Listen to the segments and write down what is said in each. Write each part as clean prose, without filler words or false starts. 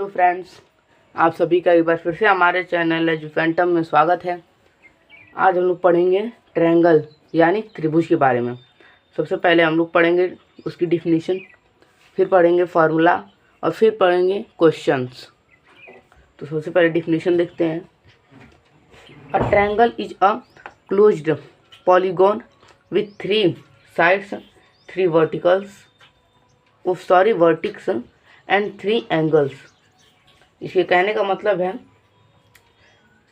Hello friends, आप सभी का एक बार फिर से हमारे चैनल एजुफेंटम में स्वागत है। आज हम लोग पढ़ेंगे ट्रायंगल यानी त्रिभुज के बारे में। सबसे पहले हम लोग पढ़ेंगे उसकी डिफिनीशन, फिर पढ़ेंगे फार्मूला और फिर पढ़ेंगे क्वेश्चंस। तो सबसे पहले डिफिनीशन देखते हैं। A triangle is a closed polygon with 3 sides, 3 vertices and 3 angles. इसके कहने का मतलब है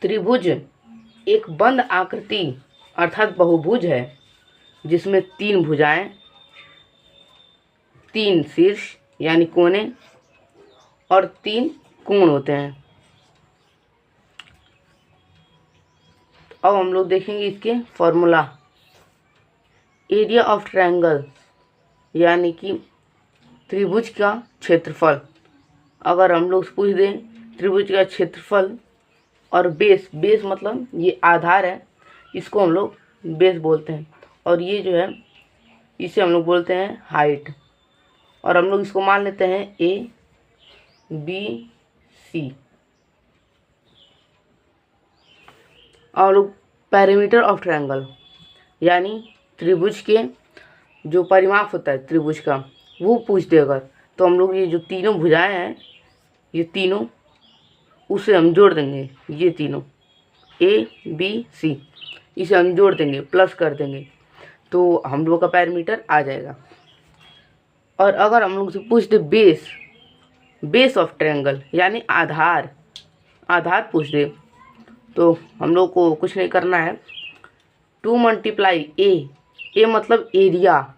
त्रिभुज एक बंद आकृति अर्थात बहुभुज है जिसमें 3 भुजाएं, 3 शीर्ष यानी कोने और 3 कोण होते हैं। अब हम लोग देखेंगे इसके फॉर्मूला। एरिया ऑफ ट्रायंगल यानी कि त्रिभुज का क्षेत्रफल। अगर हम लोग पूछ दें त्रिभुज का क्षेत्रफल और बेस मतलब ये आधार है, इसको हम लोग बेस बोलते हैं, और ये जो है इसे हम लोग बोलते हैं हाइट, और हम लोग इसको मान लेते हैं ABC। और लोग पैरामीटर ऑफ ट्रायंगल यानी त्रिभुज के जो परिमाप होता है त्रिभुज का वो पूछ दे अगर, तो हम लोग ये जो तीनों भुजाएं हैं ये तीनों उसे हम जोड़ देंगे, ये तीनों ABC इसे हम जोड़ देंगे, प्लस कर देंगे, तो हम लोग का पैरामीटर आ जाएगा। और अगर हम लोग से पूछ दे बेस ऑफ ट्रायंगल यानी आधार पूछ दे, तो हम लोग को कुछ नहीं करना है, 2 मल्टीप्लाई ए मतलब एरिया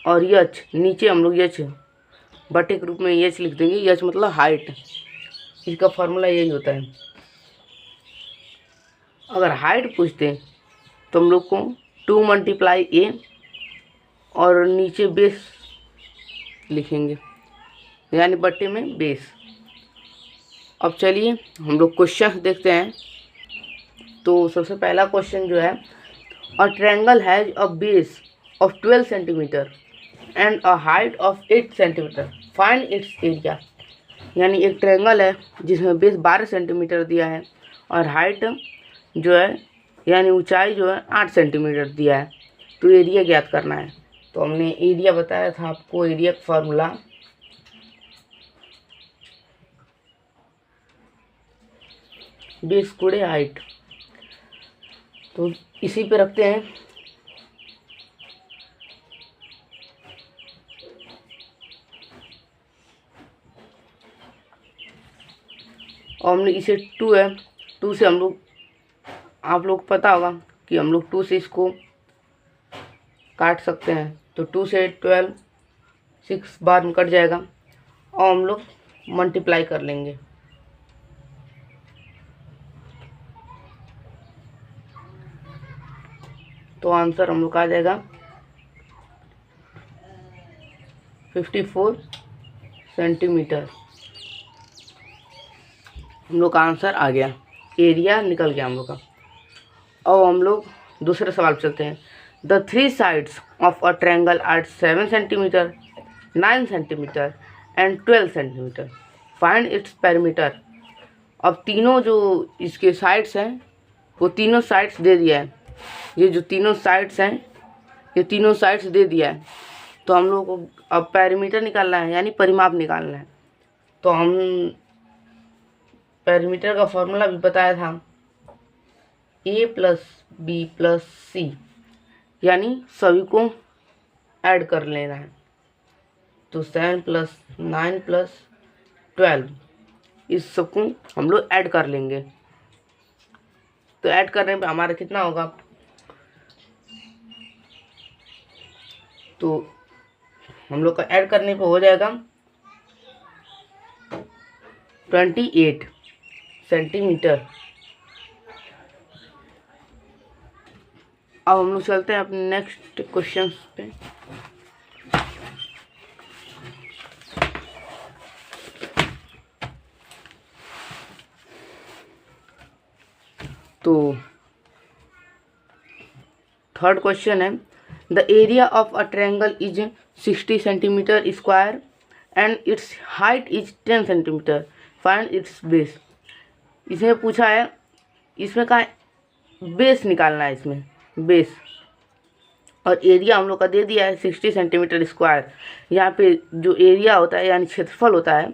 और यच, नीचे हम लोग यच बटे के रूप में यच लिख देंगे, यच मतलब हाइट। इसका फॉर्मूला यही होता है। अगर हाइट पूछते हैं तो हम लोग को 2 मल्टीप्लाई ए और नीचे बेस लिखेंगे यानी बट्टे में बेस। अब चलिए हम लोग क्वेश्चन देखते हैं। तो सबसे पहला क्वेश्चन जो है, a triangle has a base of 12 centimetre and a height of 8 centimetre, find it's area. यानी एक ट्रायंगल है जिसमें बेस 12 सेंटीमीटर दिया है और हाइट जो है यानी ऊंचाई जो है 8 सेंटीमीटर दिया है, तो एरिया ज्ञात करना है। तो हमने एरिया बताया था आपको, एरिया का फार्मूला बेस गुणे हाइट, तो इसी पे रखते हैं। और हमने इसे 2 है, 2 से हम लोग, आप लोग पता होगा कि हम लोग 2 से इसको काट सकते हैं, तो 2 से 12 6 बार में कट जाएगा और हम लोग मल्टीप्लाई कर लेंगे। तो आंसर हम लोग का आ जाएगा 54 सेंटीमीटर। हम लोग का आंसर आ गया, एरिया निकल गया हम लोग का। और हम लोग दूसरे सवाल पे चलते हैं। The 3 sides of a triangle are 7 centimetre, 9 centimetre and 12 centimetre, find its parameter. अब तीनों जो इसके साइड्स हैं वो तीनों साइड्स दे दिया है, ये जो तीनों साइड्स हैं ये तीनों साइड्स दे दिया है, तो हम लोग को अब पैरामीटर निकालना है यानी परिमाप निकालना है। तो हम पैरामीटर का फॉर्मूला भी बताया था, A + B + C, यानी सभी को ऐड कर लेना है। तो 7 + 9 + 12 इस सबको हम लोग ऐड कर लेंगे। तो ऐड करने पे हमारा कितना होगा, तो हम लोग का ऐड करने पे हो जाएगा 28 सेंटीमीटर। अब हम लोग चलते हैं अपने नेक्स्ट क्वेश्चन पे। तो थर्ड क्वेश्चन है, the area of a triangle is 60 centimetre square and it's height is 10 centimetre, find it's base. इसमें पूछा है, इसमें कहा बेस निकालना है, इसमें बेस। और एरिया हम लोग का दे दिया है 60 सेंटीमीटर स्क्वायर। यहाँ पे जो एरिया होता है यानी क्षेत्रफल होता है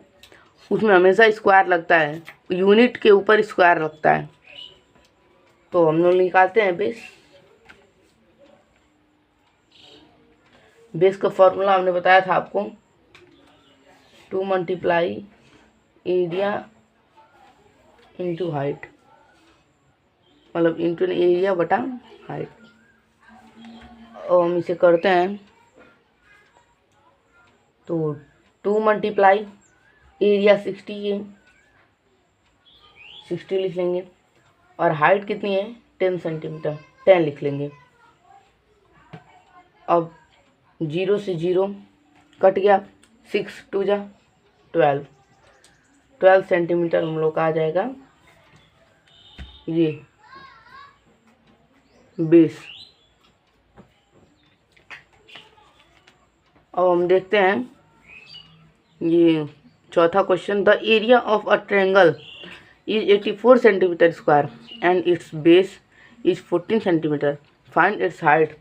उसमें हमेशा स्क्वायर लगता है, यूनिट के ऊपर स्क्वायर लगता है। तो हम लोग निकालते हैं बेस। बेस का फॉर्मूला हमने बताया था आपको, 2 मल्टीप्लाई एरिया इंटू हाइट, मतलब इंटू एरिया बटा हाइट। और हम इसे करते हैं तो 2 मल्टीप्लाई एरिया 60 है, 60 लिख लेंगे, और हाइट कितनी है 10 सेंटीमीटर, 10 लिख लेंगे। अब 0 से 0 कट गया, 6 2 जा 12, 12 सेंटीमीटर हम लोग का आ जाएगा ये बेस। अब हम देखते हैं ये चौथा question, the area of a triangle is 84 centimetre square and it's base is 14 centimetre, find it's height.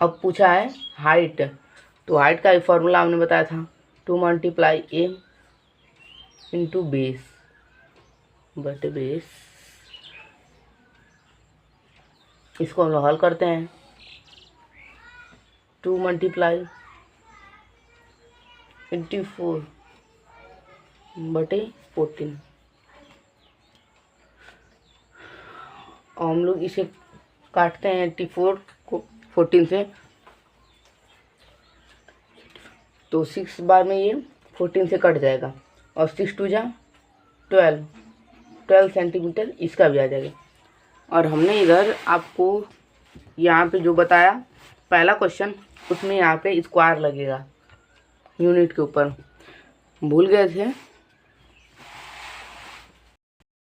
अब पूछा है हाइट, तो हाइट का फॉर्मूला हमने बताया था, 2 मल्टीप्लाई ए इंटू बेस बटे बेस। इसको हम लोग हल करते हैं, 2 मल्टीप्लाई 84 बटे 14, और हम लोग इसे काटते हैं 84 को 14 से, तो 6 बार में ये 14 से कट जाएगा, और 6 2 जा 12, 12 सेंटीमीटर इसका भी आ जाएगा। और हमने इधर आपको यहाँ पे जो बताया पहला क्वेश्चन, उसमें यहाँ पे स्क्वायर लगेगा यूनिट के ऊपर, भूल गए थे।